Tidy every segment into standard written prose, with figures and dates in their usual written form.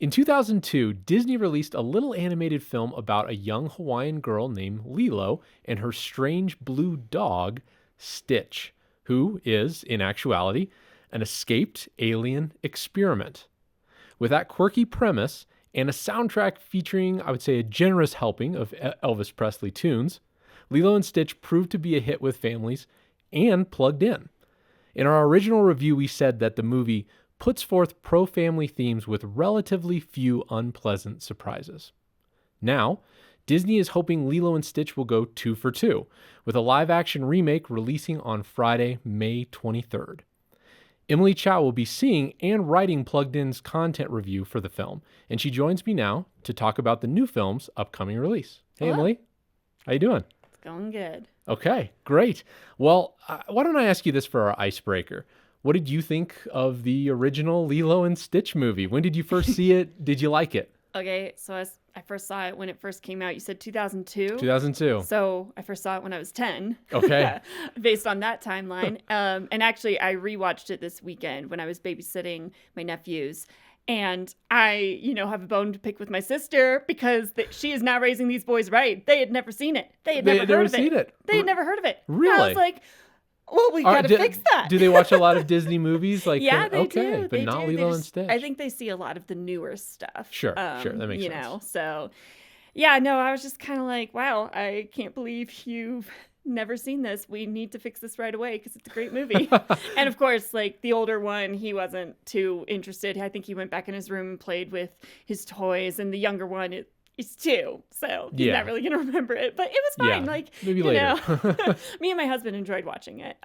In 2002, Disney released a little animated film about a young Hawaiian girl named Lilo and her strange blue dog, Stitch, who is, in actuality, an escaped alien experiment. With that quirky premise and a soundtrack featuring, I would say, a generous helping of Elvis Presley tunes, Lilo and Stitch proved to be a hit with families and plugged in. In our original review, we said that the movie puts forth pro-family themes with relatively few unpleasant surprises. Now, Disney is hoping Lilo and Stitch will go 2 for 2, with a live-action remake releasing on Friday, May 23rd. Emily Tsiao will be seeing and writing Plugged In's content review for the film, and she joins me now to talk about the new film's upcoming release. Hey, Hello. Emily. How you doing? It's going good. Okay, great. Well, why don't I ask you this for our icebreaker? What did you think of the original Lilo and Stitch movie? When did you first see it? Did you like it? Okay, so I first saw it when it first came out. You said 2002? 2002. So I first saw it when I was 10. Okay. Based on that timeline. And actually, I rewatched it this weekend when I was babysitting my nephews. And I, have a bone to pick with my sister because she is now raising these boys right. They had never seen it. They had never heard of it. They had never heard of it. Really? And I was like, well, we got to fix that. Do they watch a lot of Disney movies? Yeah, they do. But not Lilo and Stitch. I think they see a lot of the newer stuff. Sure. That makes sense. So, yeah, no, I was just kind of like, wow, I can't believe you've never seen this. We need to fix this right away because it's a great movie. And of course, like the older one, he wasn't too interested. I think he went back in his room and played with his toys. And the younger one, it's 2, so he's not really gonna remember it, but it was fine. Yeah, like maybe later. Me and my husband enjoyed watching it.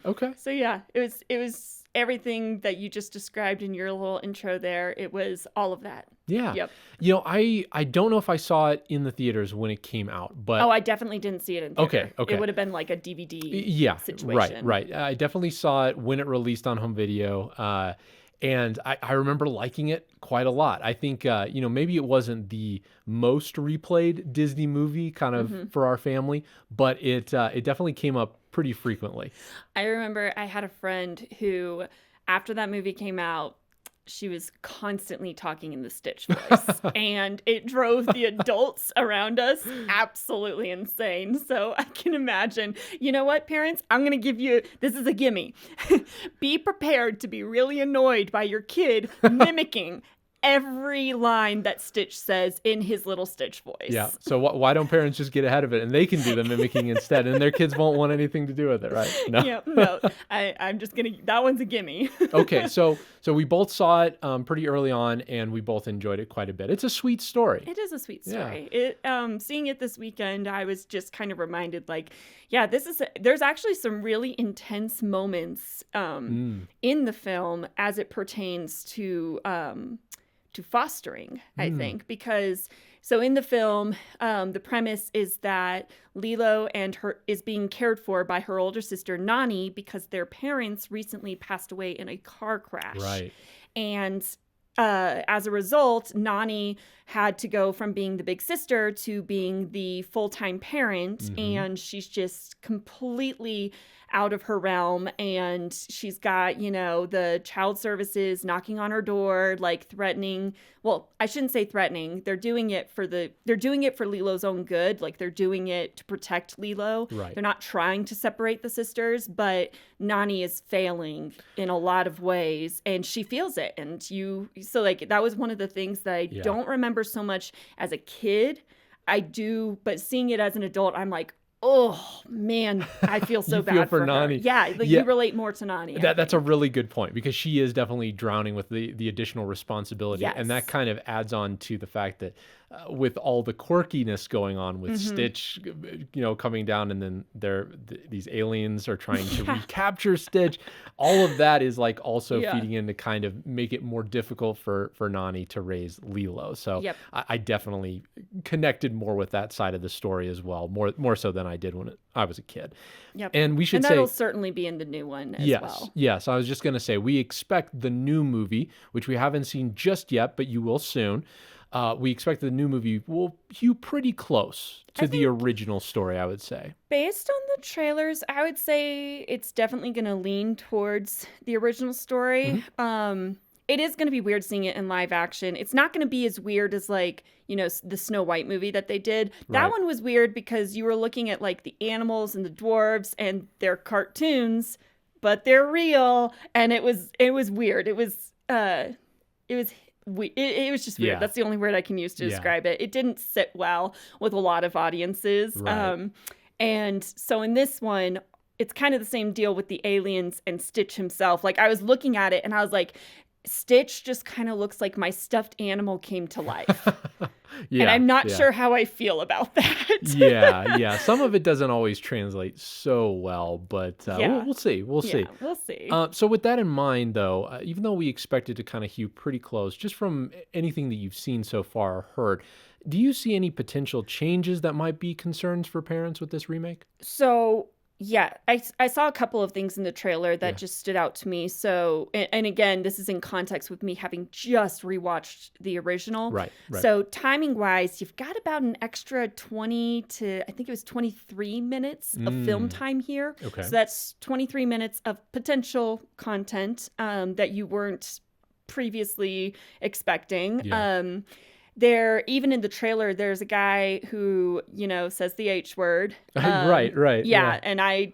Okay. So yeah, it was everything that you just described in your little intro there. It was all of that. Yeah. Yep. I don't know if I saw it in the theaters when it came out, but I definitely didn't see it in theater. Okay. It would have been like a DVD situation. Right. I definitely saw it when it released on home video. And I remember liking it quite a lot. I think, maybe it wasn't the most replayed Disney movie kind of for our family, but it definitely came up pretty frequently. I remember I had a friend who, after that movie came out, she was constantly talking in the Stitch voice, and it drove the adults around us absolutely insane. So I can imagine, you know what, parents, I'm going to give you, this is a gimme. Be prepared to be really annoyed by your kid mimicking every line that Stitch says in his little Stitch voice. Yeah. So why don't parents just get ahead of it and they can do the mimicking instead, and their kids won't want anything to do with it, right? No. Yeah, no. I'm just gonna. That one's a gimme. Okay. So we both saw it pretty early on, and we both enjoyed it quite a bit. It's a sweet story. It is a sweet story. Yeah. Seeing it this weekend, I was just kind of reminded, like, yeah, there's actually some really intense moments in the film as it pertains to fostering, I think, because so in the film, the premise is that Lilo is being cared for by her older sister Nani because their parents recently passed away in a car crash. Right. And as a result, Nani had to go from being the big sister to being the full-time parent, and she's just completely out of her realm, and she's got, the child services knocking on her door, like threatening. Well, I shouldn't say threatening. They're doing it for Lilo's own good. Like, they're doing it to protect Lilo. Right. They're not trying to separate the sisters, but Nani is failing in a lot of ways, and she feels it. And so like that was one of the things that I don't remember so much as a kid. I do, but seeing it as an adult, I'm like, oh man, I feel so bad for Nani. her. Yeah, you relate more to Nani. That's a really good point, because she is definitely drowning with the additional responsibility. Yes. And that kind of adds on to the fact that with all the quirkiness going on with Stitch, coming down, and then these aliens are trying to recapture Stitch. All of that is like also feeding in to kind of make it more difficult for Nani to raise Lilo. So I definitely connected more with that side of the story as well, more so than I did when I was a kid. Yep. And we should say that'll certainly be in the new one as well. Yes. I was just going to say, we expect the new movie, which we haven't seen just yet, but you will soon. We expect the new movie will hew pretty close to the original story, I would say. Based on the trailers, I would say it's definitely going to lean towards the original story. it is going to be weird seeing it in live action. It's not going to be as weird as like, the Snow White movie that they did. That Right. one was weird because you were looking at like the animals and the dwarves and they're cartoons, but they're real. And it was weird. It was just weird. Yeah. That's the only word I can use to Yeah. describe it. It didn't sit well with a lot of audiences. Right. And so in this one, it's kind of the same deal with the aliens and Stitch himself. Like I was looking at it and I was like, Stitch just kind of looks like my stuffed animal came to life. Yeah. And I'm not yeah. sure how I feel about that. Yeah. Some of it doesn't always translate so well, but Yeah. we'll see. We'll see. Yeah, we'll see. So with that in mind, though, even though we expect it to kind of hew pretty close, just from anything that you've seen so far or heard, do you see any potential changes that might be concerns for parents with this remake? So, yeah, I saw a couple of things in the trailer that Yeah. just stood out to me. So, and again, this is in context with me having just rewatched the original. Right. So, timing wise, you've got about an extra 20 to, I think it was 23 minutes of film time here. Okay. So, that's 23 minutes of potential content that you weren't previously expecting. Yeah. There, even in the trailer, there's a guy who, says the H word. Right. Yeah, and I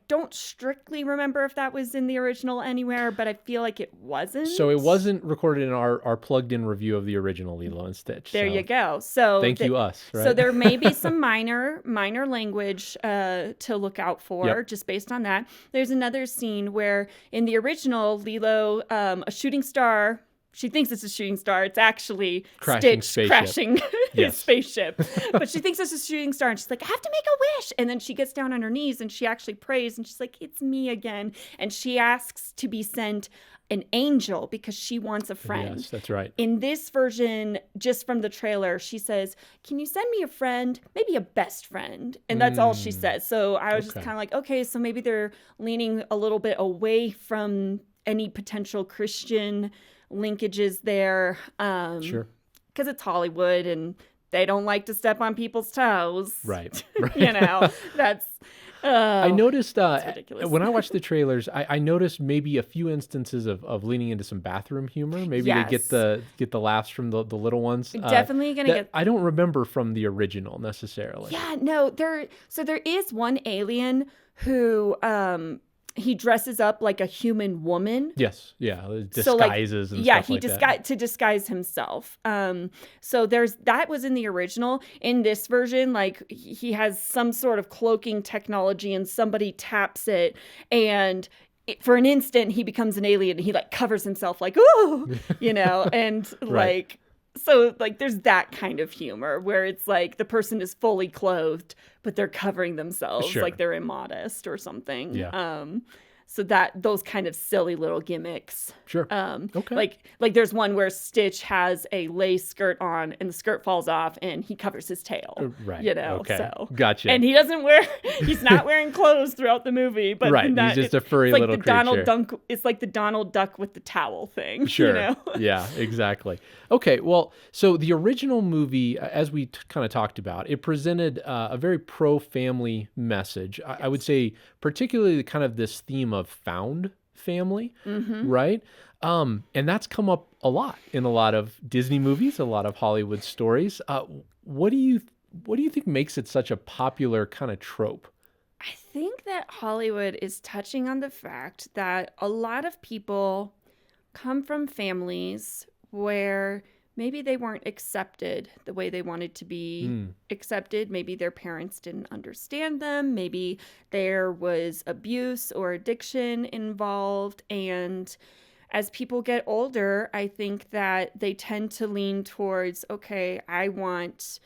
don't strictly remember if that was in the original anywhere, but I feel like it wasn't. So it wasn't recorded in our plugged-in review of the original Lilo and Stitch. There so you go. So thank you, us. Right? So there may be some minor language to look out for, Yep. just based on that. There's another scene where in the original Lilo, a shooting star. She thinks it's a shooting star. It's actually Crashing Stitch spaceship. crashing his Yes. spaceship. But she thinks it's a shooting star. And she's like, I have to make a wish. And then she gets down on her knees and she actually prays. And she's like, it's me again. And she asks to be sent an angel because she wants a friend. Yes, that's right. In this version, just from the trailer, she says, can you send me a friend? Maybe a best friend. And that's all she says. So I was just Okay. kind of like, okay, so maybe they're leaning a little bit away from any potential Christian linkages there. Sure. Because it's Hollywood and they don't like to step on people's toes. Right. That's... I noticed ridiculous. when I watched the trailers, I noticed maybe a few instances of leaning into some bathroom humor. Maybe Yes. they get the laughs from the little ones. Definitely gonna that get... I don't remember from the original necessarily. Yeah, no, there is one alien who he dresses up like a human woman. Yes. Yeah. Disguises So, like, and yeah, stuff he like that. to disguise himself. So that was in the original. In this version, like he has some sort of cloaking technology, and somebody taps it, and for an instant he becomes an alien. And he like covers himself, like ooh, and Right. like. So, like, there's that kind of humor where it's like the person is fully clothed, but they're covering themselves, Sure. like they're immodest or something. Yeah. So those kind of silly little gimmicks. Sure. Okay. Like there's one where Stitch has a lace skirt on and the skirt falls off and he covers his tail. Right. Okay. So gotcha. And he's not wearing clothes throughout the movie, but Right, he's just a furry it's like little the Donald creature. Duck. It's like the Donald Duck with the towel thing. Sure. Yeah, exactly. Okay, well, so the original movie, as we kind of talked about, it presented a very pro-family message. I would say particularly kind of this theme of found family, right? And that's come up a lot in a lot of Disney movies, a lot of Hollywood stories. What do you think makes it such a popular kind of trope? I think that Hollywood is touching on the fact that a lot of people come from families where maybe they weren't accepted the way they wanted to be accepted. Maybe their parents didn't understand them. Maybe there was abuse or addiction involved. And as people get older, I think that they tend to lean towards, okay, I want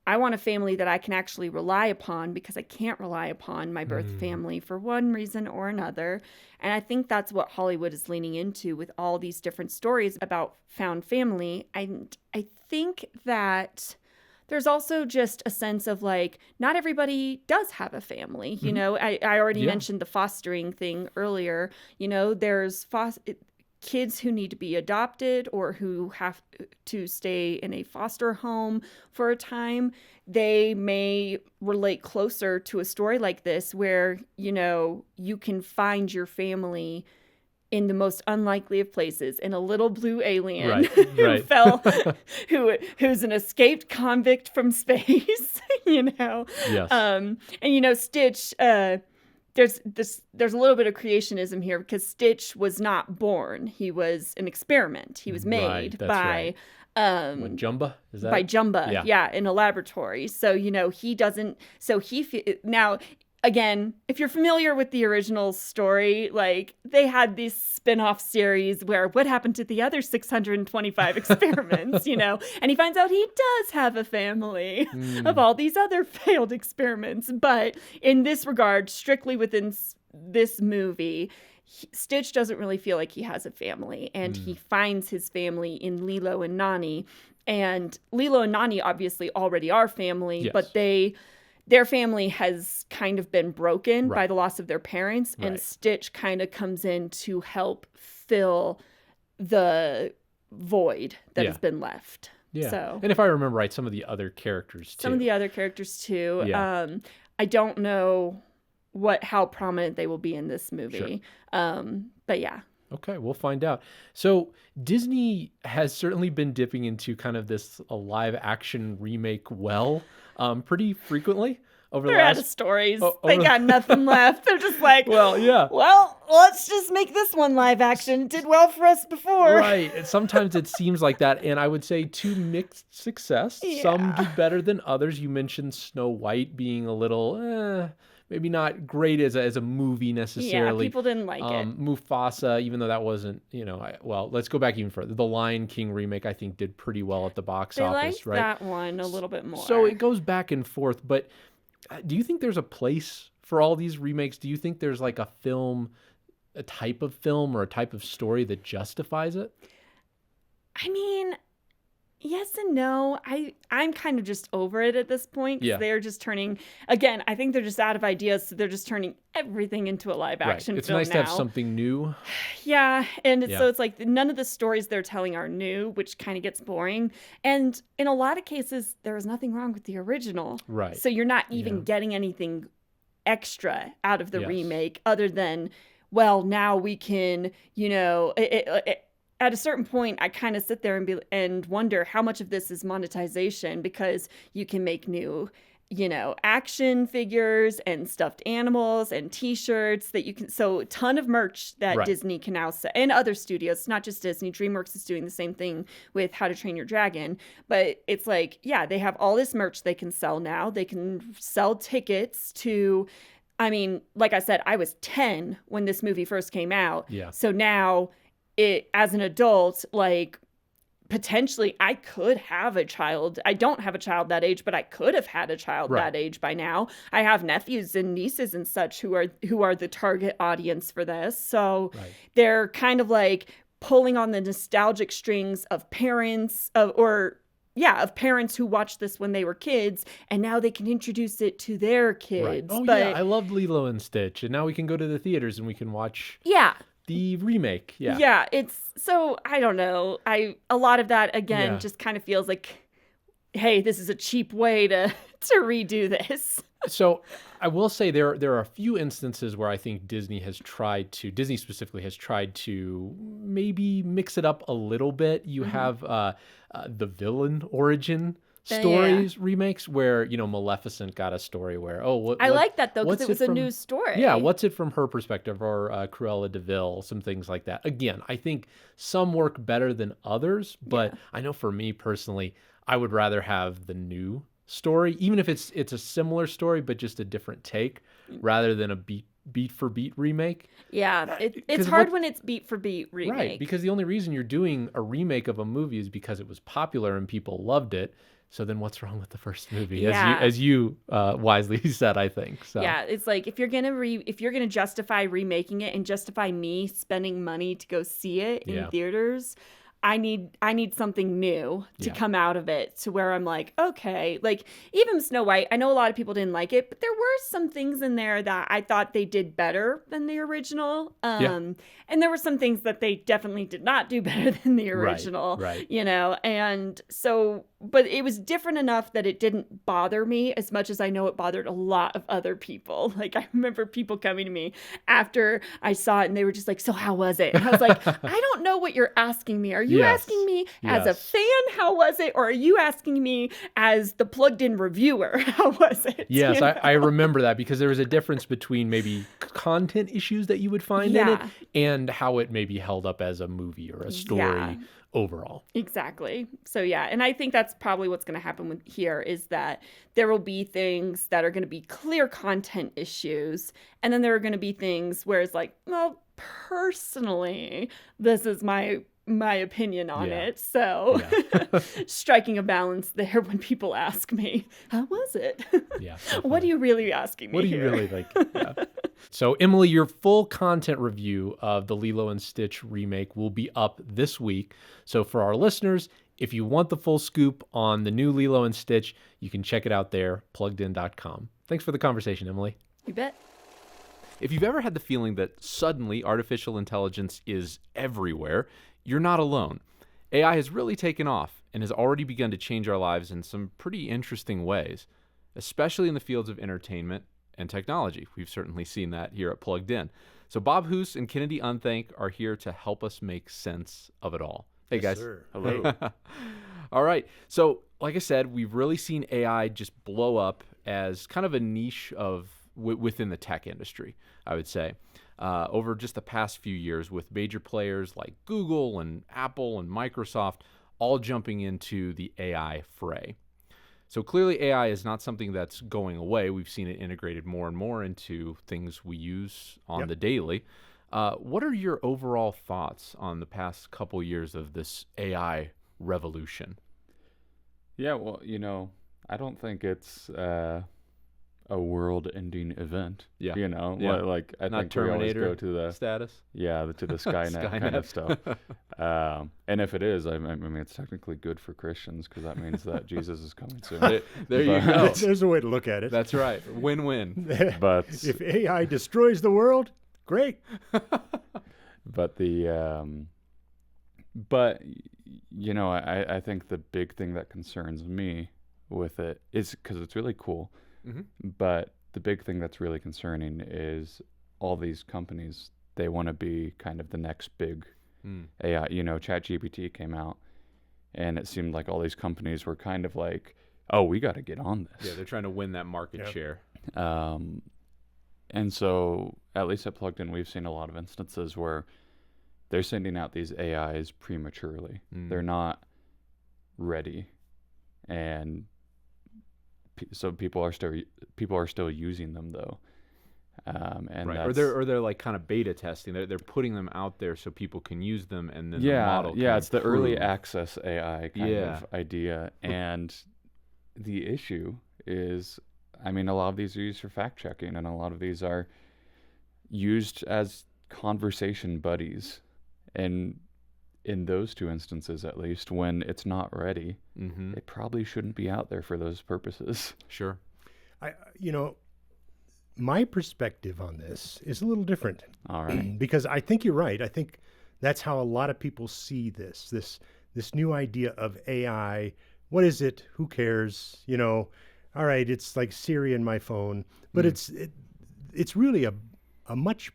a family that I can actually rely upon because I can't rely upon my birth family for one reason or another. And I think that's what Hollywood is leaning into with all these different stories about found family. And I think that there's also just a sense of like, not everybody does have a family. You know, I already mentioned the fostering thing earlier. You know, there's kids who need to be adopted or who have to stay in a foster home for a time. They may relate closer to a story like this where, you know, you can find your family in the most unlikely of places, in a little blue alien Right, who right. fell, who's an escaped convict from space, Yes. And Stitch. There's a little bit of creationism here because Stitch was not born. He was an experiment. He was made That's by What, Jumba? Is that? by Jumba, Yeah. in a laboratory. So, he doesn't, now, again, if you're familiar with the original story, like, they had this spin-off series where what happened to the other 625 experiments, and he finds out he does have a family of all these other failed experiments. But in this regard, strictly within this movie, Stitch doesn't really feel like he has a family, and he finds his family in Lilo and Nani. And Lilo and Nani obviously already are family, Yes. but their family has kind of been broken by the loss of their parents, and Stitch kind of comes in to help fill the void that has been left. Yeah. So, and if I remember right, some of the other characters too. some of the other characters too. Yeah. I don't know how prominent they will be in this movie. But yeah. Okay, we'll find out. So Disney has certainly been dipping into kind of this live action remake pretty frequently over They're the out last. of stories. Oh, They got nothing left. They're just like, Well, yeah. well, let's just make this one live action. It did well for us before. Right. And sometimes it seems like that. And I would say to mixed success. Some do better than others. You mentioned Snow White being a little, maybe not great as a movie necessarily. Yeah, people didn't like it. Mufasa, even though that wasn't, let's go back even further. The Lion King remake, I think, did pretty well at the box They office, liked right? that one a little bit more. So it goes back and forth. But do you think there's a place for all these remakes? Do you think there's like a type of film or a type of story that justifies it? I mean, yes and no. I'm kind of just over it at this point. Yeah. They're just turning, again, I think they're just out of ideas, so they're just turning everything into a live action It's film nice now. to have something new. Yeah, and so it's like none of the stories they're telling are new, which kind of gets boring. And in a lot of cases, there is nothing wrong with the original. Right. So you're not even getting anything extra out of the remake other than, well, now we can, at a certain point, I kind of sit there and wonder how much of this is monetization, because you can make new, action figures and stuffed animals and T-shirts that you can. So a ton of merch that Disney can now sell, and other studios. It's not just Disney. DreamWorks is doing the same thing with How to Train Your Dragon. But it's like, they have all this merch they can sell now. They can sell tickets to. I mean, like I said, I was 10 when this movie first came out. Yeah. So now, as an adult, like, potentially I could have a child. I don't have a child that age, but I could have had a child that age by now. I have nephews and nieces and such who are the target audience for this. So they're kind of like pulling on the nostalgic strings of parents of parents who watched this when they were kids, and now they can introduce it to their kids. Right. Oh, yeah, I loved Lilo and Stitch, and now we can go to the theaters and we can watch the remake. Yeah, it's so, I don't know. A lot of that again just kind of feels like, hey, this is a cheap way to redo this. So I will say there are a few instances where I think Disney specifically has tried to maybe mix it up a little bit. You have the villain origin stories remakes where, Maleficent got a story where, I like that though, because it was a new story. Yeah, what's it from her perspective, or Cruella de Vil, some things like that. Again, I think some work better than others, but I know for me personally, I would rather have the new story, even if it's a similar story but just a different take, rather than a beat for beat remake. Yeah, it's hard when it's beat for beat remake. Right, because the only reason you're doing a remake of a movie is because it was popular and people loved it. So then what's wrong with the first movie? As you wisely said, I think. So. Yeah, it's like if you're gonna justify remaking it and justify me spending money to go see it in theaters, I need something new to come out of it, to where I'm like, okay, like even Snow White, I know a lot of people didn't like it, but there were some things in there that I thought they did better than the original. And there were some things that they definitely did not do better than the original, right. And so but it was different enough that it didn't bother me as much as I know it bothered a lot of other people. Like, I remember people coming to me after I saw it and they were just like, so how was it? And I was like, I don't know what you're asking me. Are you asking me as a fan, how was it? Or are you asking me as the plugged in reviewer, how was it? Yes, I remember that, because there was a difference between maybe content issues that you would find in it and how it maybe held up as a movie or a story overall. Exactly. So yeah, and I think that's probably what's going to happen with here, is that there will be things that are going to be clear content issues, and then there are going to be things where it's like, well, personally, this is my opinion on it. So striking a balance there when people ask me, how was it? Yeah. What are you really asking me? What do you really like? Yeah. So, Emily, your full content review of the Lilo and Stitch remake will be up this week. So for our listeners, if you want the full scoop on the new Lilo and Stitch, you can check it out there, pluggedin.com. Thanks for the conversation, Emily. You bet. If you've ever had the feeling that suddenly artificial intelligence is everywhere, you're not alone. AI has really taken off and has already begun to change our lives in some pretty interesting ways, especially in the fields of entertainment and technology. We've certainly seen that here at Plugged In. So Bob Hoos and Kennedy Unthank are here to help us make sense of it all. Hey, guys. Sir. Hello. All right. So like I said, we've really seen AI just blow up as kind of a niche of within the tech industry, I would say, over just the past few years, with major players like Google and Apple and Microsoft all jumping into the AI fray. So clearly AI is not something that's going away. We've seen it integrated more and more into things we use on the daily. What are your overall thoughts on the past couple years of this AI revolution? Yeah, well, I don't think it's a world-ending event. Yeah. Like I Not think we always Terminator go to the status. to the Skynet kind of stuff. And if it is, I mean, it's technically good for Christians, because that means that Jesus is coming soon. There you go. There's a way to look at it. That's right. Win-win. But If AI destroys the world, great. but I think the big thing that concerns me with it is, because it's really cool, but the big thing that's really concerning is all these companies, they want to be kind of the next big AI. ChatGPT came out, and it seemed like all these companies were kind of like, oh, we got to get on this. Yeah, they're trying to win that market share. And so, at least at Plugged In, we've seen a lot of instances where they're sending out these AIs prematurely. They're not ready, and so people are still using them, though. And right. Or they're like kind of beta testing. They're putting them out there so people can use them, and then the model can it's the early improve. access AI kind of idea. And the issue is, I mean, a lot of these are used for fact checking, and a lot of these are used as conversation buddies. And in those two instances, at least, when it's not ready, it probably shouldn't be out there for those purposes. Sure. My perspective on this is a little different. All right. Because I think you're right. I think that's how a lot of people see this new idea of AI. What is it? Who cares? All right, it's like Siri in my phone, but it's really a much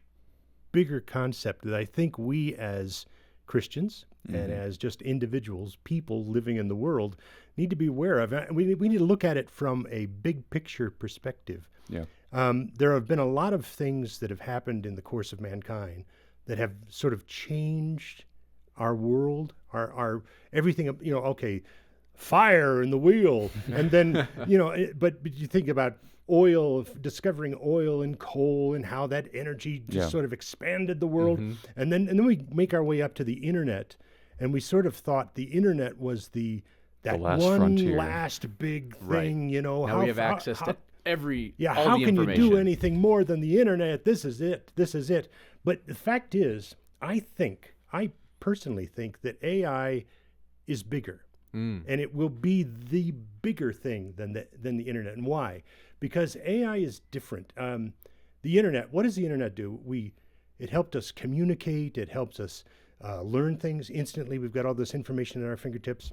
bigger concept that I think we as Christians and as just individuals, people living in the world, need to be aware of. We need to look at it from a big picture perspective. Yeah. There have been a lot of things that have happened in the course of mankind that have sort of changed our world, our everything. Okay, fire in the wheel, and then but you think about oil, discovering oil and coal, and how that energy just sort of expanded the world, and then we make our way up to the internet, and we sort of thought the internet was that last one frontier. last big Right. thing. Now we have access to all how the can you information. do anything more than the internet? This is it. But the fact is, I personally think that AI is bigger, and it will be the bigger thing than the internet. And why? Because AI is different. The internet. What does the internet do? It helped us communicate. It helps us learn things instantly. We've got all this information at our fingertips.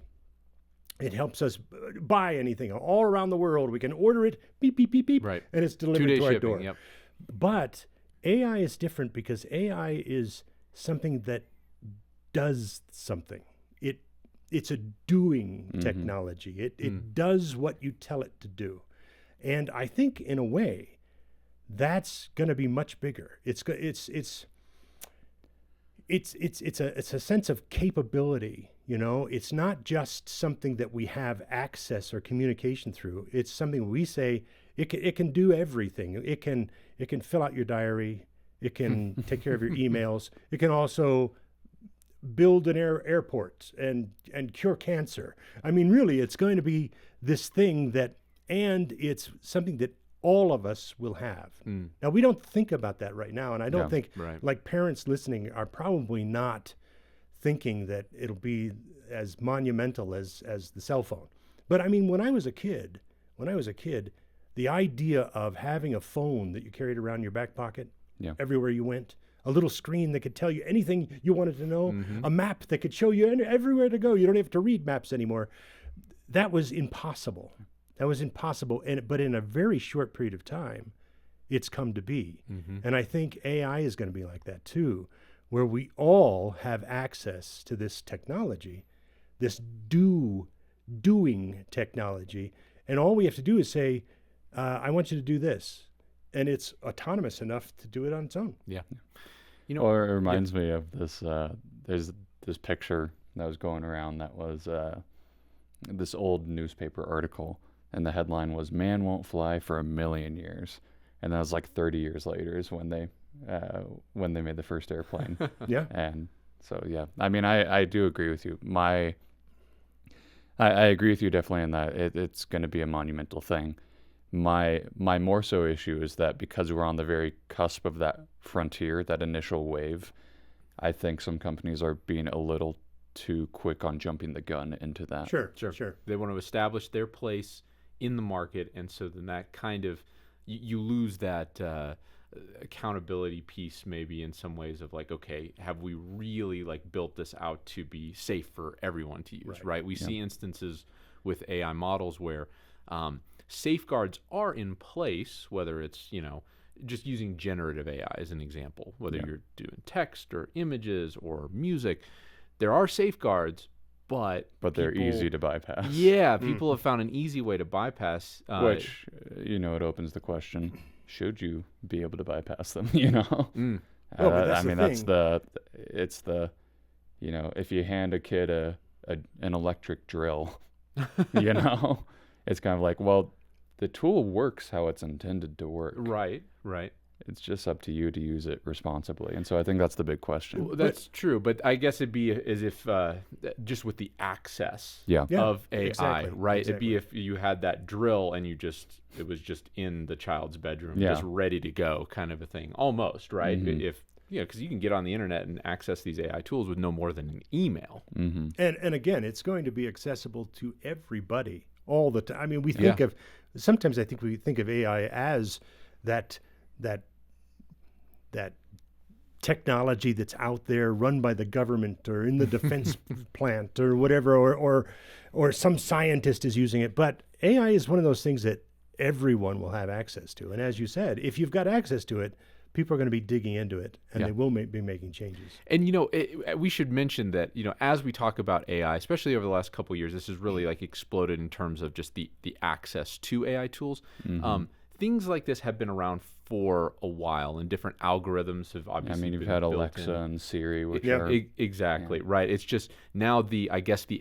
It helps us buy anything all around the world. We can order it, beep, beep, beep, beep, Right. and it's delivered 2-day to our shipping. door. Yep. But AI is different because AI is something that does something. It's a doing technology. It does what you tell it to do. And I think in a way, that's going to be much bigger. It's a sense of capability. You know, it's not just something that we have access or communication through. It's something we say it can do everything. It can fill out your diary. It can take care of your emails. It can also build an airport and cure cancer. I mean, really, it's going to be this thing and it's something that all of us will have. Now, we don't think about that right now, and I don't think like parents listening are probably not thinking that it'll be as monumental as the cell phone. But I mean, when I was a kid, the idea of having a phone that you carried around in your back pocket everywhere you went, a little screen that could tell you anything you wanted to know, a map that could show you everywhere to go. You don't have to read maps anymore. That was impossible. But in a very short period of time, it's come to be. And I think AI is going to be like that too, where we all have access to this technology, this doing technology. And all we have to do is say, I want you to do this. And it's autonomous enough to do it on its own. Yeah. Or it reminds me of this, there's this picture that was going around that was this old newspaper article. And the headline was, "Man won't fly for 1,000,000 years." And that was like 30 years later is when they made the first airplane. Yeah. And so, yeah, I mean, I do agree with you. I agree with you definitely in that it's going to be a monumental thing. My more so issue is that because we're on the very cusp of that frontier, that initial wave, I think some companies are being a little too quick on jumping the gun into that. Sure. They want to establish their place in the market, and so then that kind of you lose that accountability piece maybe in some ways of like, okay, have we really like built this out to be safe for everyone to use, right? We see instances with AI models where safeguards are in place, whether it's, just using generative AI as an example, whether you're doing text or images or music, there are safeguards, but they're easy to bypass. Yeah, people have found an easy way to bypass. Which, it opens the question, should you be able to bypass them, But I mean, it's the, if you hand a kid an electric drill, it's kind of like, well, the tool works how it's intended to work. Right. It's just up to you to use it responsibly. And so I think that's the big question. Well, that's true, but I guess it'd be as if just with the access of AI, exactly, right? exactly. It'd be if you had that drill and it was just in the child's bedroom, just ready to go kind of a thing, almost, right? If because you can get on the internet and access these AI tools with no more than an email. And again, it's going to be accessible to everybody all the time. I mean, sometimes I think we think of AI as that technology that's out there run by the government or in the defense plant or whatever, or some scientist is using it. But AI is one of those things that everyone will have access to. And as you said, if you've got access to it, people are going to be digging into it, and they will be making changes. And, we should mention that, as we talk about AI, especially over the last couple of years, this has really like exploded in terms of just the access to AI tools. Things like this have been around for a while, and different algorithms have obviously you've been had built Alexa in. and Siri, which are exactly right. It's just now the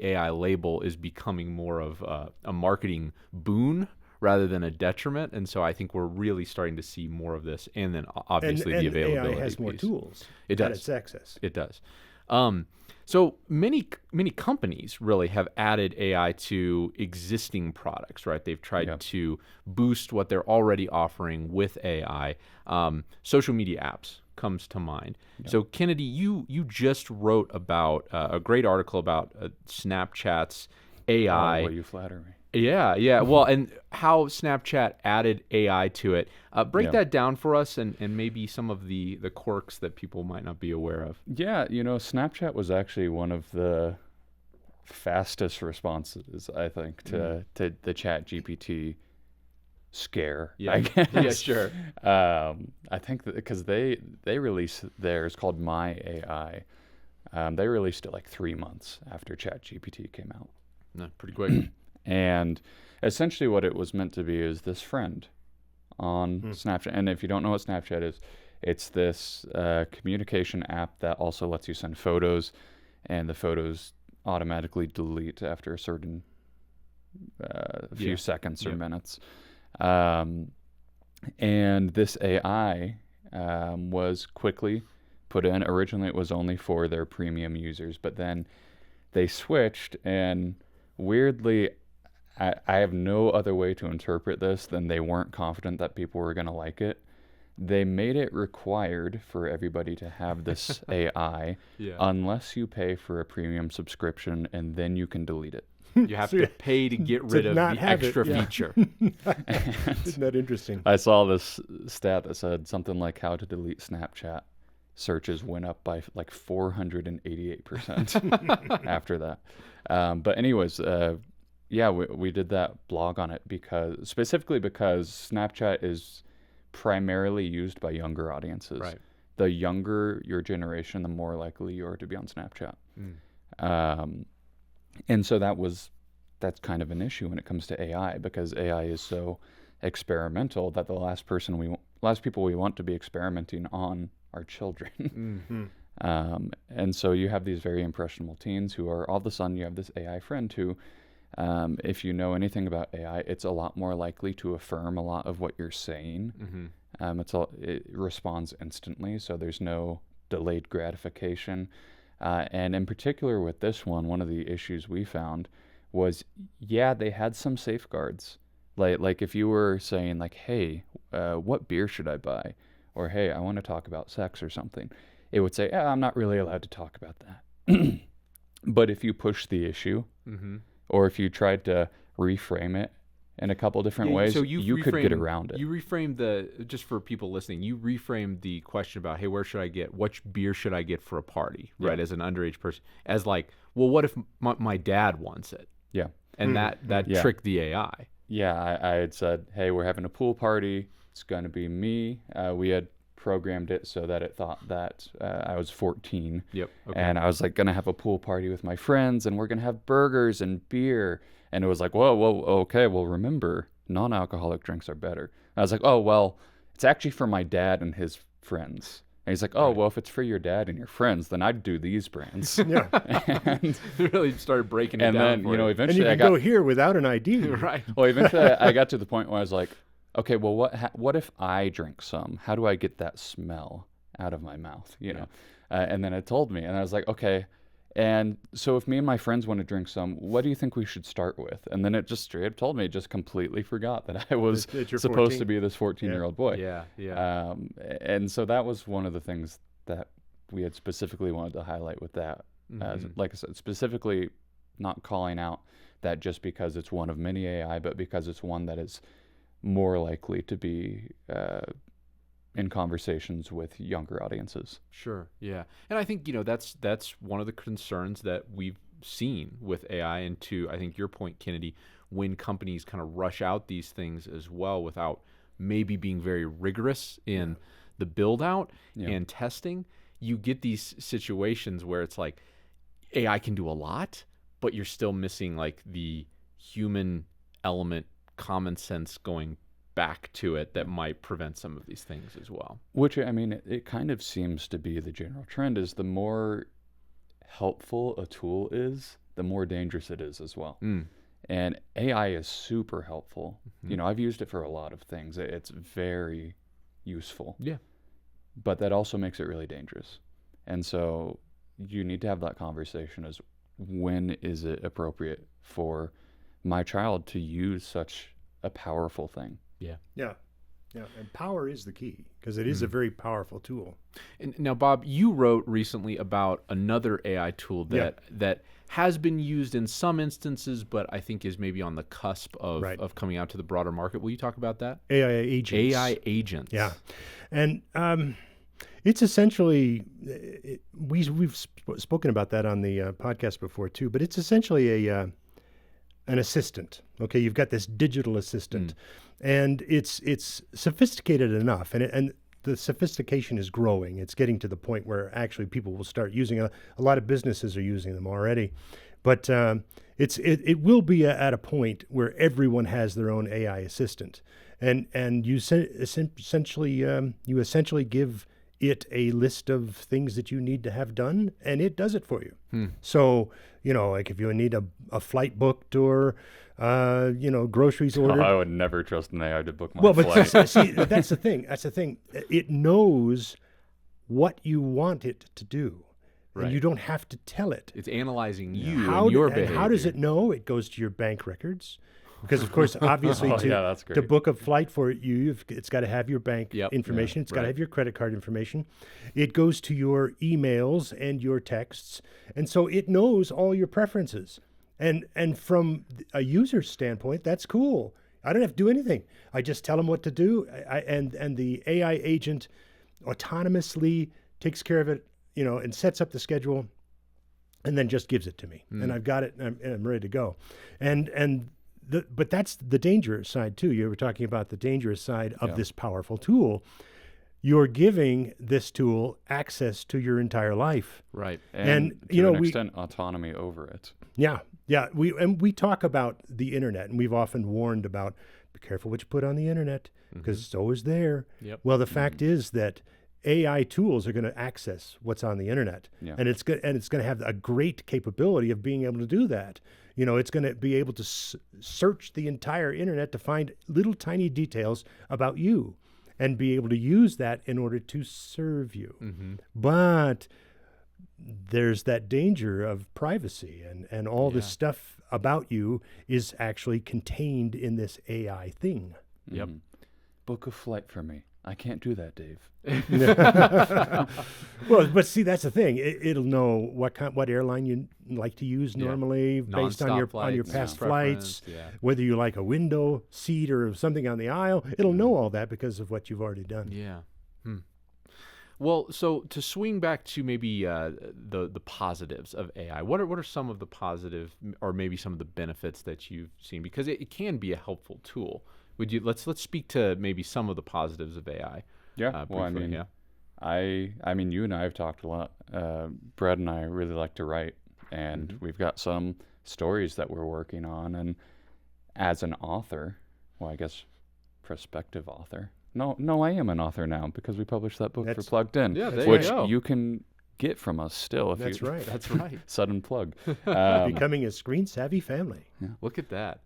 AI label is becoming more of a marketing boon rather than a detriment, and so I think we're really starting to see more of this, and then obviously the availability AI has more piece. tools. It does. At its access. It does. So many companies really have added AI to existing products, right? They've tried to boost what they're already offering with AI. Social media apps comes to mind. So Kennedy, you just wrote about a great article about Snapchat's AI. Oh, well, you flatter me. Yeah. Well, and how Snapchat added AI to it. Break that down for us and maybe some of the quirks that people might not be aware of. Yeah, Snapchat was actually one of the fastest responses, I think, to the Chat GPT scare. Yeah. I guess. Yeah, sure. I think because they released theirs called My AI. They released it like 3 months after Chat GPT came out. No, pretty quick. And essentially what it was meant to be is this friend on Snapchat. And if you don't know what Snapchat is, it's this communication app that also lets you send photos, and the photos automatically delete after a certain few seconds or minutes. And this AI was quickly put in. Originally, it was only for their premium users, but then they switched, and weirdly, I have no other way to interpret this than they weren't confident that people were going to like it. They made it required for everybody to have this AI unless you pay for a premium subscription, and then you can delete it. You have to pay to get rid of the extra feature. Isn't that interesting? I saw this stat that said something like how to delete Snapchat searches went up by like 488% after that. But anyways, we did that blog on it specifically because Snapchat is primarily used by younger audiences. Right. The younger your generation, the more likely you are to be on Snapchat. And so that's kind of an issue when it comes to AI, because AI is so experimental that the last people we want to be experimenting on are children. And so you have these very impressionable teens who are, all of a sudden you have this AI friend who, if you know anything about AI, it's a lot more likely to affirm a lot of what you're saying. It responds instantly, so there's no delayed gratification. And in particular with this one of the issues we found was, they had some safeguards. Like if you were saying like, hey, what beer should I buy? Or, hey, I want to talk about sex or something. It would say, I'm not really allowed to talk about that. But if you push the issue, or if you tried to reframe it in a couple different ways, so you could get around it. You reframed just for people listening, you reframed the question about, hey, which beer should I get for a party, right? As an underage person, as like, well, what if my dad wants it? Yeah. And that tricked the AI. Yeah, I had said, hey, we're having a pool party. It's going to be me. We had programmed it so that it thought that I was 14. Yep. Okay. And I was like going to have a pool party with my friends, and we're going to have burgers and beer. And it was like, whoa, okay, well, remember, non-alcoholic drinks are better. And I was like, oh, well, it's actually for my dad and his friends. And he's like, oh, well, if it's for your dad and your friends, then I'd do these brands. Yeah. And really started breaking it down. And then, eventually and you can go here without an ID. Right. Well, eventually I got to the point where I was like, okay, well, what if I drink some? How do I get that smell out of my mouth? And then it told me, and I was like, okay. And so if me and my friends want to drink some, what do you think we should start with? And then it just straight up told me, just completely forgot that I was supposed to be this 14-year-old boy. Yeah. And so that was one of the things that we had specifically wanted to highlight with that. Like I said, specifically not calling out that just because it's one of many AI, but because it's one that is more likely to be in conversations with younger audiences. Sure. Yeah. And I think, that's one of the concerns that we've seen with AI. And to, I think your point, Kennedy, when companies kind of rush out these things as well without maybe being very rigorous in the build out and testing, you get these situations where it's like AI can do a lot, but you're still missing like the human element, common sense going back to it that might prevent some of these things as well. Which, I mean, it kind of seems to be the general trend, is the more helpful a tool is, the more dangerous it is as well. And AI is super helpful. I've used it for a lot of things. It's very useful. Yeah. But that also makes it really dangerous. And so you need to have that conversation as, when is it appropriate for my child to use such a powerful thing? Yeah. And power is the key, because it is a very powerful tool. And now, Bob, you wrote recently about another AI tool that has been used in some instances, but I think is maybe on the cusp of coming out to the broader market. Will you talk about that? AI agents. AI agents. Yeah. And It's essentially, we've spoken about that on the podcast before too, but it's essentially an assistant. Okay, you've got this digital assistant, and it's sophisticated enough, and the sophistication is growing. It's getting to the point where actually people will start using a lot of businesses are using them already, but it will be at a point where everyone has their own AI assistant, and you essentially give it a list of things that you need to have done, and it does it for you. So, like if you need a flight booked or, groceries ordered. I would never trust an AI to book my But flight. see, that's the thing. That's the thing. It knows what you want it to do, Right. and you don't have to tell it. It's analyzing you How and your and behavior. how does it know? It goes to your bank records. Because, of course, obviously, Oh, yeah, that's to great. book a flight for you, it's got to have your bank Yep. information. It's got to right. have your credit card information. It goes to your emails and your texts. And so it knows all your preferences. And from a user's standpoint, that's cool. I don't have to do anything. I just tell them what to do. And the AI agent autonomously takes care of it, and sets up the schedule and then just gives it to me. And I've got it and I'm ready to go. But that's the dangerous side too. You were talking about the dangerous side of this powerful tool. You're giving this tool access to your entire life. Right. And you to know, an we- extent, autonomy over it. Yeah. We talk about the internet, and we've often warned about be careful what you put on the internet because it's always there. Yep. Well, the fact is that AI tools are going to access what's on the internet, Yeah. and it's going to have a great capability of being able to do that. It's going to be able to search the entire internet to find little tiny details about you, and be able to use that in order to serve you. But there's that danger of privacy, and all this stuff about you is actually contained in this AI thing. Yep. Book a flight for me. I can't do that, Dave. Well, but see, that's the thing. It'll know what airline you like to use normally based on your Non-stop past flights, flights, preference, whether you like a window seat or something on the aisle. It'll know all that because of what you've already done. Yeah. Well, so to swing back to maybe the positives of AI, what are some of the positive or maybe some of the benefits that you've seen? Because it can be a helpful tool. Would you let's speak to maybe some of the positives of AI? Yeah. Well, briefly, I mean, you and I have talked a lot. Brett and I really like to write, and we've got some stories that we're working on. And as an author, well, I guess prospective author. No, I am an author now because we published that book for Plugged In, Yeah, there which you go. you can get from us still. If That's you, right. That's right. Sudden plug. Becoming a screen savvy family. Look at that.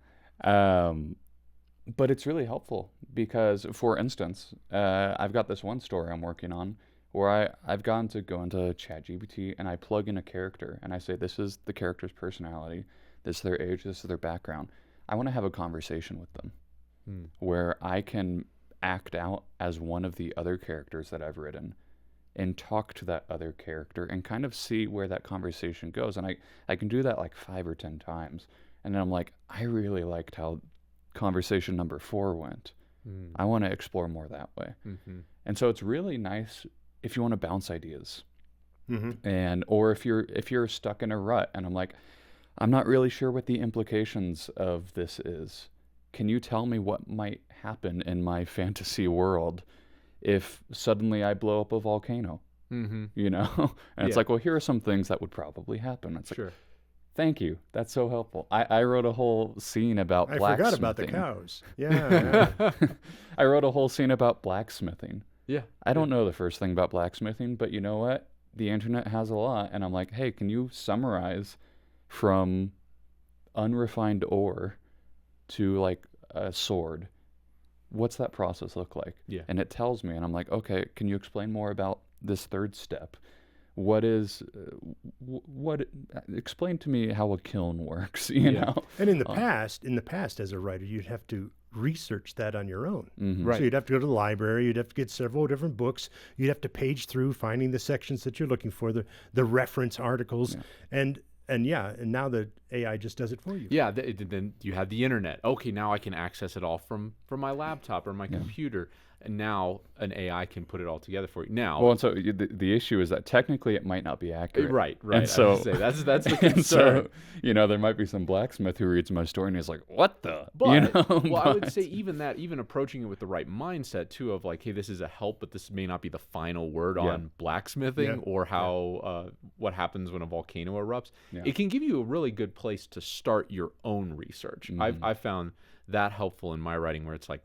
But it's really helpful because, for instance, I've got this one story I'm working on where I've gotten to go into ChatGPT and I plug in a character and I say, this is the character's personality, this is their age, this is their background. I want to have a conversation with them where I can act out as one of the other characters that I've written and talk to that other character and kind of see where that conversation goes. And I can do that like 5 or 10 times. And then I'm like, I really liked how conversation number 4 went. I want to explore more that way. And so it's really nice if you want to bounce ideas. And or if you're stuck in a rut and I'm like, I'm not really sure what the implications of this is. Can you tell me what might happen in my fantasy world if suddenly I blow up a volcano? And it's like, well, here are some things that would probably happen. It's like, thank you. That's so helpful. I wrote a whole scene about I blacksmithing. forgot about the cows. Yeah. I wrote a whole scene about blacksmithing. Yeah. I don't know the first thing about blacksmithing, but you know what? The internet has a lot. And I'm like, hey, can you summarize from unrefined ore to like a sword? What's that process look like? Yeah. And it tells me, and I'm like, okay, can you explain more about this third step? What is, explain to me how a kiln works, you know? And in the past, as a writer, you'd have to research that on your own. Right. So you'd have to go to the library, you'd have to get several different books, you'd have to page through finding the sections that you're looking for, the reference articles. And and now the AI just does it for you. Yeah, then you have the internet. Okay, now I can access it all from my laptop or my computer, and now an AI can put it all together for you. Now, Well, and so the issue is that technically it might not be accurate. right. And so I was gonna say, that's the and concern. so, there might be some blacksmith who reads my story and he's like, "What the?" But, well, I would but- say even approaching it with the right mindset too, of like, hey, this is a help, but this may not be the final word on blacksmithing or how what happens when a volcano erupts. Yeah. It can give you a really good place to start your own research. I've found that helpful in my writing, where it's like,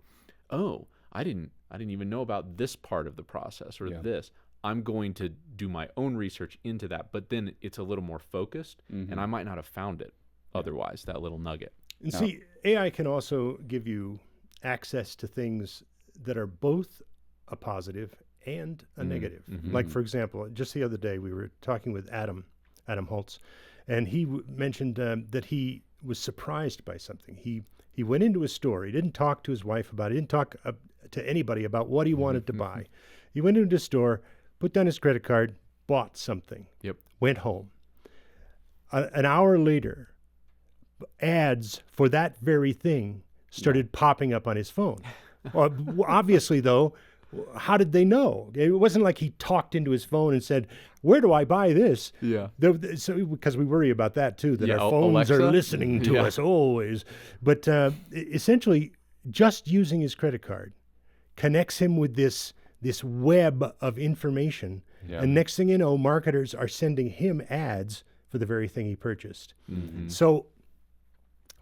oh, I didn't even know about this part of the process or this. I'm going to do my own research into that, but then it's a little more focused, and I might not have found it otherwise, that little nugget. And see, AI can also give you access to things that are both a positive and a negative. Like, for example, just the other day we were talking with Adam Holtz, and he mentioned that he was surprised by something. He went into a store. He didn't talk to his wife about it. He didn't talk to anybody about what he wanted to buy. He went into a store, put down his credit card, bought something, went home. An hour later, ads for that very thing started popping up on his phone. Well, obviously, though, how did they know? It wasn't like he talked into his phone and said, "Where do I buy this?" Yeah. So, because we worry about that too, that Yeah, our phones Alexa? are listening to us always. But essentially, just using his credit card connects him with this web of information. Yeah. And next thing you know, marketers are sending him ads for the very thing he purchased. So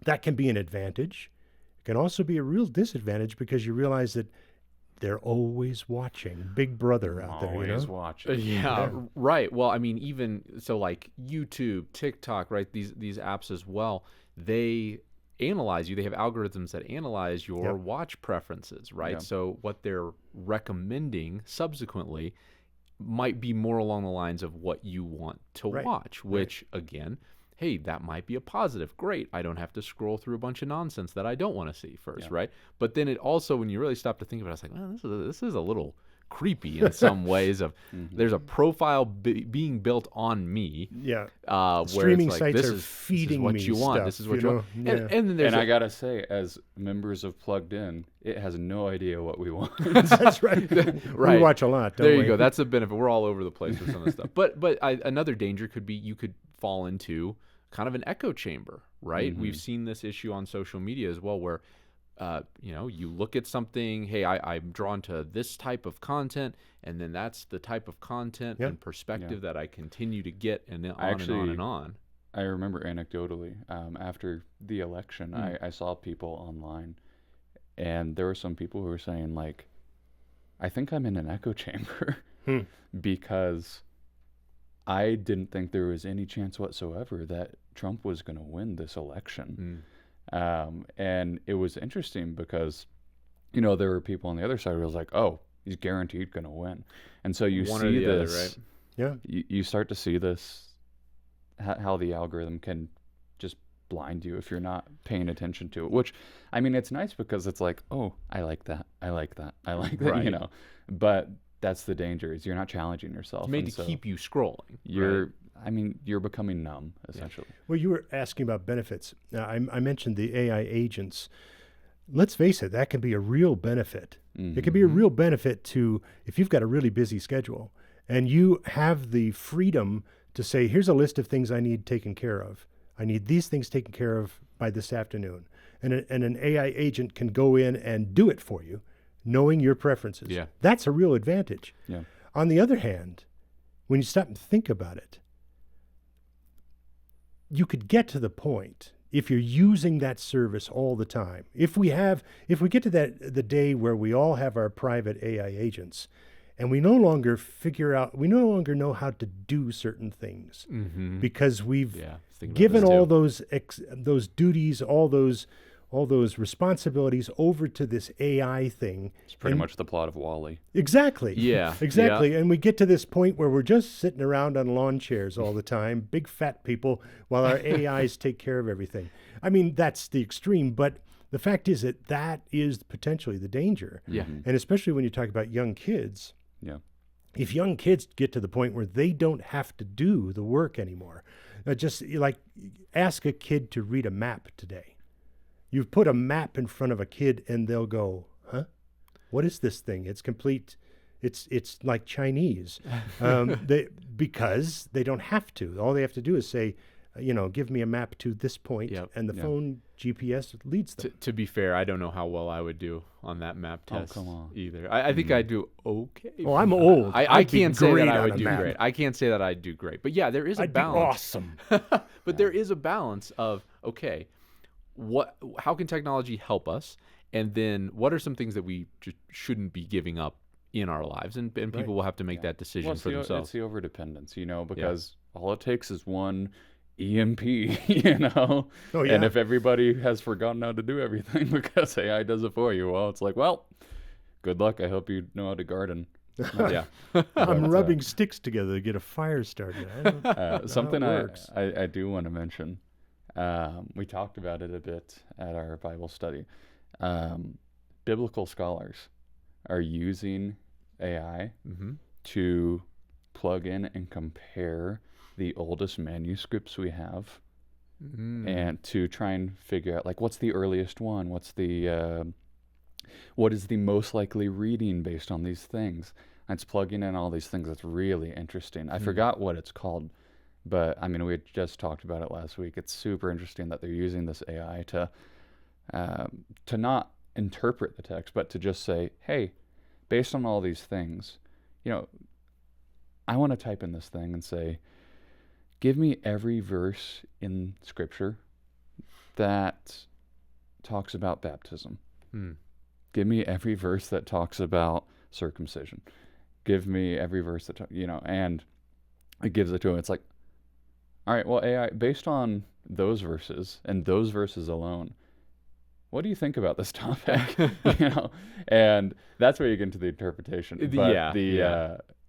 that can be an advantage. It can also be a real disadvantage, because you realize that they're always watching. Big Brother out there, Always watching. Yeah, right. Well, I mean, even so, like YouTube, TikTok, right? These apps as well, they analyze you. They have algorithms that analyze your watch preferences, right? Yep. So what they're recommending subsequently might be more along the lines of what you want to watch, which again, hey, that might be a positive. Great. I don't have to scroll through a bunch of nonsense that I don't want to see first, right? But then it also, when you really stop to think about it, it's like, well, this is a little creepy in some ways. Of there's a profile being built on me. Yeah. Where Streaming it's like, sites this are is feeding what me you want. stuff, This is what you you know? want. Yeah. And then there's And I gotta say, as members of Plugged In, it has no idea what we want. That's right. Right. We watch a lot, don't there we? you go. That's a benefit. We're all over the place with some of this stuff. But another danger could be you could fall into kind of an echo chamber, right? We've seen this issue on social media as well, where you look at something, hey, I'm drawn to this type of content, and then that's the type of content and perspective that I continue to get, and then on and on and on. I remember anecdotally, after the election, I saw people online, and there were some people who were saying, like, I think I'm in an echo chamber because I didn't think there was any chance whatsoever that Trump was going to win this election. And it was interesting because, there were people on the other side who was like, oh, he's guaranteed going to win. And so you One or see the other, this, right? you start to see this, how the algorithm can just blind you if you're not paying attention to it, which, I mean, it's nice because it's like, oh, I like that. I like that. I like that, Right. but that's the danger, is you're not challenging yourself. It's made and to so keep you scrolling. you're becoming numb, essentially. Well, you were asking about benefits. Now, I mentioned the AI agents. Let's face it, that can be a real benefit. It can be a real benefit to, if you've got a really busy schedule and you have the freedom to say, here's a list of things I need taken care of. I need these things taken care of by this afternoon. And an AI agent can go in and do it for you, knowing your preferences. Yeah. That's a real advantage. Yeah. On the other hand, when you stop and think about it, you could get to the point, if you're using that service all the time, if we get to the day where we all have our private AI agents, and we no longer know how to do certain things because we've given all those duties, all those responsibilities over to this AI thing. It's pretty much the plot of WALL-E. Exactly. Yeah. Exactly. And we get to this point where we're just sitting around on lawn chairs all the time, big fat people, while our AIs take care of everything. I mean, that's the extreme, but the fact is that is potentially the danger. Yeah. And especially when you talk about young kids. Yeah. If young kids get to the point where they don't have to do the work anymore, Just like ask a kid to read a map today. You put a map in front of a kid and they'll go, huh? What is this thing? It's complete. It's like Chinese. Because they don't have to. All they have to do is say, give me a map to this point, and the phone GPS leads them. To be fair, I don't know how well I would do on that map test come on. either. I think I'd do okay. Oh, I'm old. I can't say that I would do great. I can't say that I'd do great. But yeah, there is a balance. I'd be awesome. But there is a balance of, okay, how can technology help us? And then what are some things that we just shouldn't be giving up in our lives? And people will have to make that decision for themselves. It's the overdependence, because all it takes is one EMP, Oh, yeah. And if everybody has forgotten how to do everything because AI does it for you, well, it's like, well, good luck. I hope you know how to garden. Yeah. I'm rubbing sticks together to get a fire started. Something I do want to mention. We talked about it a bit at our Bible study. Biblical scholars are using AI to plug in and compare the oldest manuscripts we have and to try and figure out, like, what's the earliest one? What is the most likely reading based on these things? And it's plugging in all these things. That's really interesting. I forgot what it's called, but I mean, we had just talked about it last week. It's super interesting that they're using this AI to not interpret the text, but to just say, hey, based on all these things, I want to type in this thing and say, give me every verse in Scripture that talks about baptism. Give me every verse that talks about circumcision. Give me every verse that, and it gives it to him. It's like, all right, well, AI, based on those verses and those verses alone, what do you think about this topic? And that's where you get into the interpretation.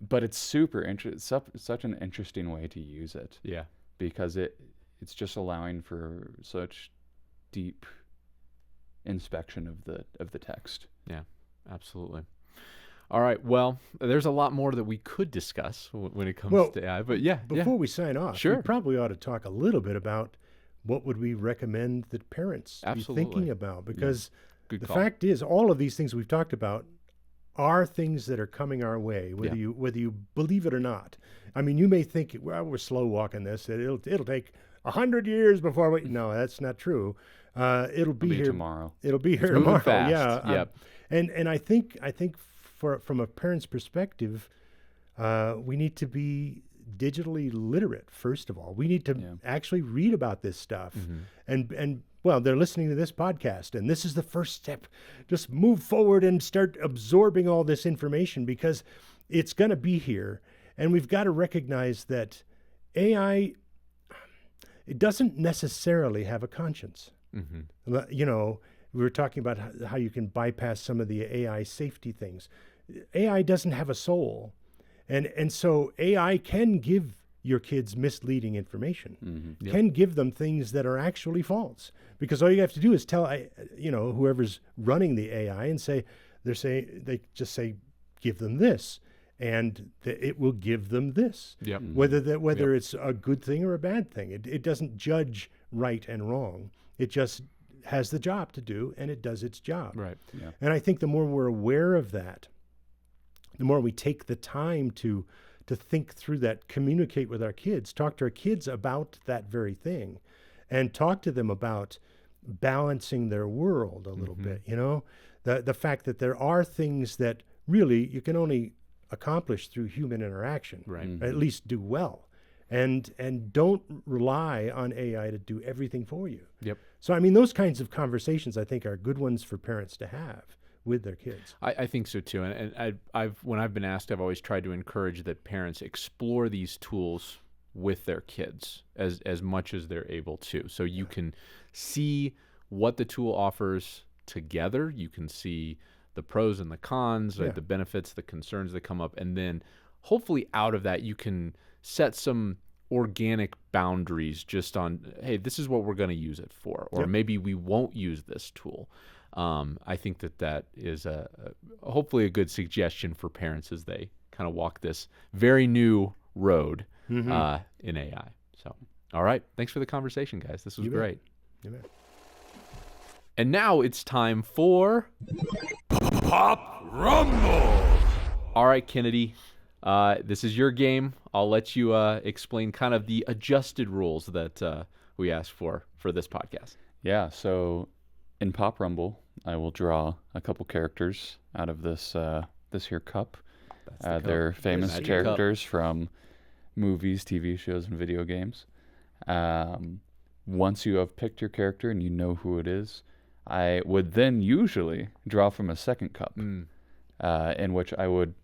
But it's super interesting. It's such an interesting way to use it. Yeah. Because it's just allowing for such deep inspection of the text. Yeah, absolutely. All right. Well, there's a lot more that we could discuss when it comes to AI. But before we sign off, we probably ought to talk a little bit about what would we recommend that parents be thinking about? Because the fact is, all of these things we've talked about are things that are coming our way, whether you believe it or not. I mean, you may think, well, we're slow walking this. It'll take 100 years before we. No, that's not true. It'll be here tomorrow. It'll be here moving tomorrow. fast. Yeah. And I think from a parent's perspective, we need to be digitally literate. First of all, we need to actually read about this stuff, and well, they're listening to this podcast, and this is the first step. Just move forward and start absorbing all this information, because it's going to be here, and we've got to recognize that AI, it doesn't necessarily have a conscience. We were talking about how you can bypass some of the AI safety things. AI doesn't have a soul. And so AI can give your kids misleading information, can give them things that are actually false, because all you have to do is tell, whoever's running the AI and they just say, give them this, and it will give them this, whether it's a good thing or a bad thing. It doesn't judge right and wrong. It just has the job to do, and it does its job. Right. Yeah. And I think the more we're aware of that, the more we take the time to think through that, communicate with our kids, talk to our kids about that very thing, and talk to them about balancing their world a little bit. The fact that there are things that really you can only accomplish through human interaction, right? At least do well, and don't rely on AI to do everything for you. Yep. So I mean, those kinds of conversations I think are good ones for parents to have with their kids. I think so too, and when I've been asked, I've always tried to encourage that parents explore these tools with their kids as much as they're able to. So you can see what the tool offers together. You can see the pros and the cons, right? The benefits, the concerns that come up, and then hopefully out of that you can set some organic boundaries just on, hey, this is what we're going to use it for, or maybe we won't use this tool. I think that is hopefully a good suggestion for parents as they kind of walk this very new road in AI. So, All right. Thanks for the conversation, guys. This was You bet. great. You bet. And now it's time for Pop Rumble. All right, Kennedy. This is your game. I'll let you explain kind of the adjusted rules that we asked for this podcast. Yeah, so in Pop Rumble, I will draw a couple characters out of this here cup. They're famous Magic cup. characters from movies, TV shows, and video games. Once you have picked your character and you know who it is, I would then usually draw from a second cup, in which I would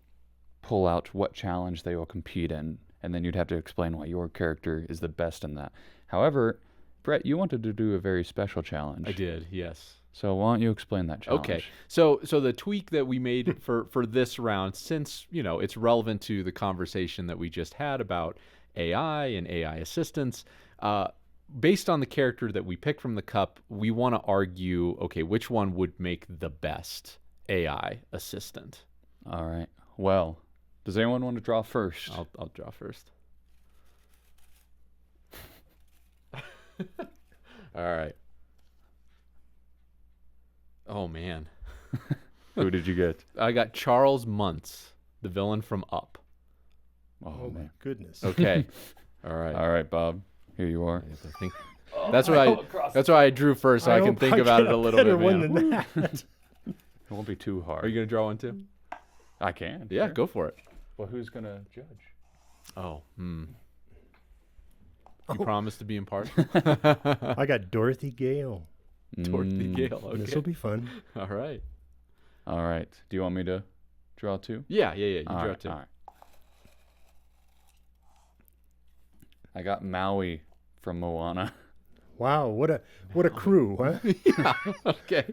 pull out what challenge they will compete in, and then you'd have to explain why your character is the best in that. However, Brett, you wanted to do a very special challenge. I did, yes. So why don't you explain that challenge? Okay. So the tweak that we made for this round, since, it's relevant to the conversation that we just had about AI and AI assistants, based on the character that we picked from the cup, we want to argue, okay, which one would make the best AI assistant? All right. Well, does anyone want to draw first? I'll draw first. All right. Oh, man. Who did you get? I got Charles Muntz, the villain from Up. Oh my goodness. Okay. All right. All right, Bob. Here you are. I think that's why I drew first, so I can hope think I about get it a little better bit. one Man. than that. It won't be too hard. Are you gonna draw one too? I can. Yeah, sure. go for it. Well, who's gonna judge? Oh, You promise to be impartial? I got Dorothy Gale. Dorothy Gale. Okay. This will be fun. All right. All right. Do you want me to draw two? Yeah. You All draw right, two. all right. I got Maui from Moana. Wow, what a crew, huh? Okay.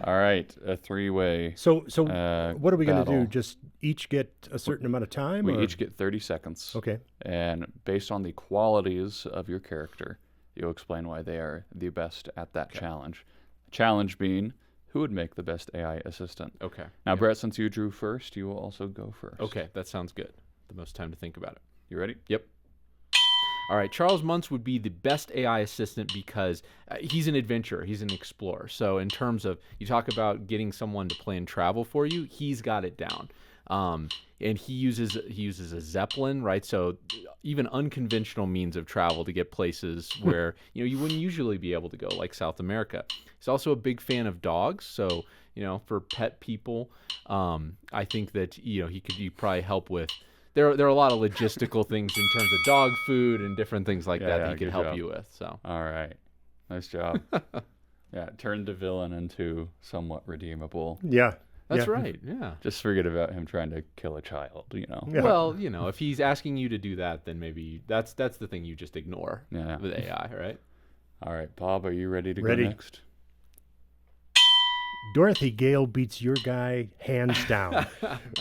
All right, a three-way. So what are we going to do? battle. Just each get a certain amount of time? We or? each get 30 seconds. Okay. And based on the qualities of your character, you'll explain why they are the best at that challenge. Challenge being, who would make the best AI assistant? Okay. Now, Brett, since you drew first, you will also go first. Okay, that sounds good. The most time to think about it. You ready? Yep. All right, Charles Muntz would be the best AI assistant because he's an adventurer, he's an explorer. So in terms of, you talk about getting someone to plan travel for you, he's got it down. And he uses a Zeppelin, right? So even unconventional means of travel to get places where you wouldn't usually be able to go, like South America. He's also a big fan of dogs, so for pet people, I think that he could probably help with. There are a lot of logistical things in terms of dog food and different things like that he could good help job. you with. So All right. Nice job. Yeah, turned the villain into somewhat redeemable. Yeah. that's yeah. right. Yeah. Just forget about him trying to kill a child, Yeah. Well, if he's asking you to do that, then maybe that's the thing you just ignore Yeah. with AI, right? All right, Bob, are you ready to Ready. go next? Dorothy Gale beats your guy hands down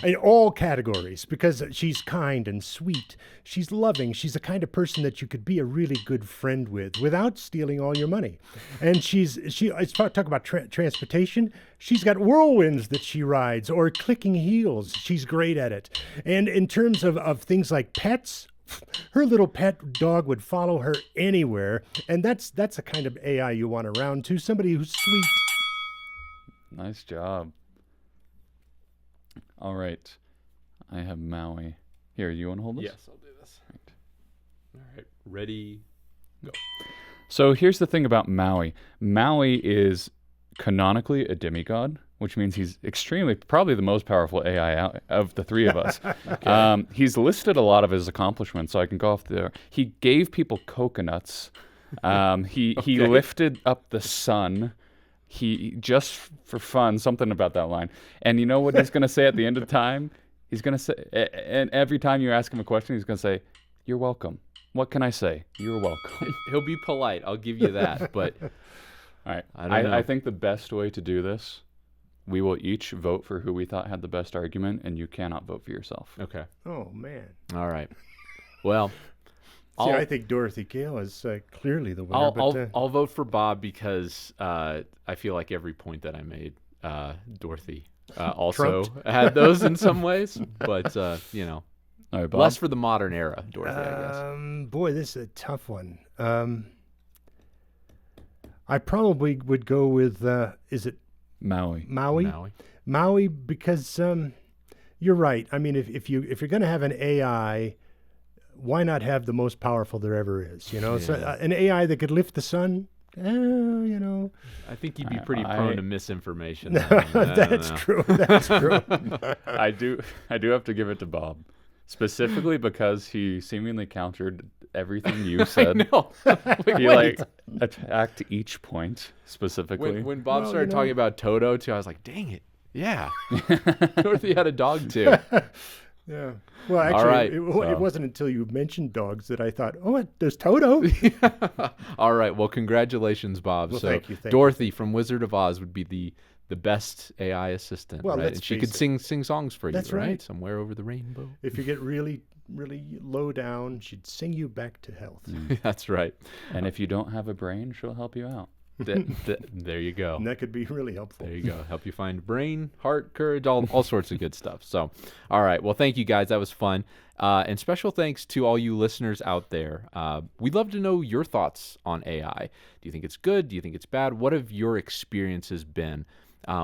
in all categories because she's kind and sweet. She's loving. She's the kind of person that you could be a really good friend with without stealing all your money. And let's talk about transportation. She's got whirlwinds that she rides or clicking heels. She's great at it. And in terms of things like pets, her little pet dog would follow her anywhere. And that's the kind of AI you want around too. Somebody who's sweet. Nice job. All right. I have Maui. Here, you want to hold this? Yes, I'll do this. All right. Ready. So here's the thing about Maui. Maui is canonically a demigod, which means he's probably the most powerful AI out of the three of us. He's listed a lot of his accomplishments, so I can go off there. He gave people coconuts. He lifted up the sun. He, just for fun, something about that line. And you know what he's going to say at the end of time? He's going to say, and every time you ask him a question, he's going to say, "You're welcome." What can I say? You're welcome. He'll be polite. I'll give you that. But All right. I don't know. I think the best way to do this, we will each vote for who we thought had the best argument, and you cannot vote for yourself. okay. Oh, man. All right. Well, See, I think Dorothy Gale is clearly the winner. I'll vote for Bob because I feel like every point that I made, Dorothy also Trumped. had those in some ways. But All right, Bob. Less for the modern era, Dorothy, I guess. Boy, this is a tough one. I probably would go with, is it Maui. Maui? Maui, because you're right. I mean, if you're going to have an AI, why not have the most powerful there ever is? You know, so an AI that could lift the sun. You know, I think you'd be pretty prone to misinformation. That's true. That's true. I do have to give it to Bob, specifically because he seemingly countered everything you said. No. He like attacked each point specifically. When Bob started talking about Toto too, I was like, dang it. Yeah. Dorothy had a dog too. Yeah. Well, actually, All right, it wasn't until you mentioned dogs that I thought, oh, there's Toto. All right. Well, congratulations, Bob. Well, so thank you. Dorothy from Wizard of Oz would be the best AI assistant, Well, right? let's And she face could it. sing songs for That's you, right? right. Somewhere over the rainbow. If you get really, really low down, she'd sing you back to health. That's right. And if you don't have a brain, she'll help you out. There you go. And that could be really helpful. There you go. Help you find brain, heart, courage, all sorts of good stuff. So, all right. Well, thank you guys. That was fun. And special thanks to all you listeners out there. We'd love to know your thoughts on AI. Do you think it's good? Do you think it's bad? What have your experiences been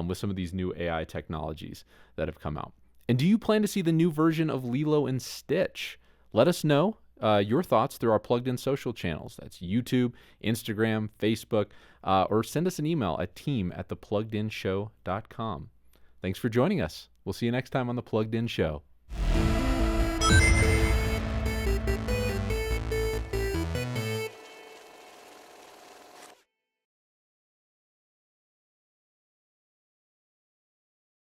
with some of these new AI technologies that have come out? And do you plan to see the new version of Lilo and Stitch? Let us know your thoughts through our Plugged In social channels. That's YouTube, Instagram, Facebook, or send us an email at team@thepluggedinshow.com. Thanks for joining us. We'll see you next time on The Plugged In Show.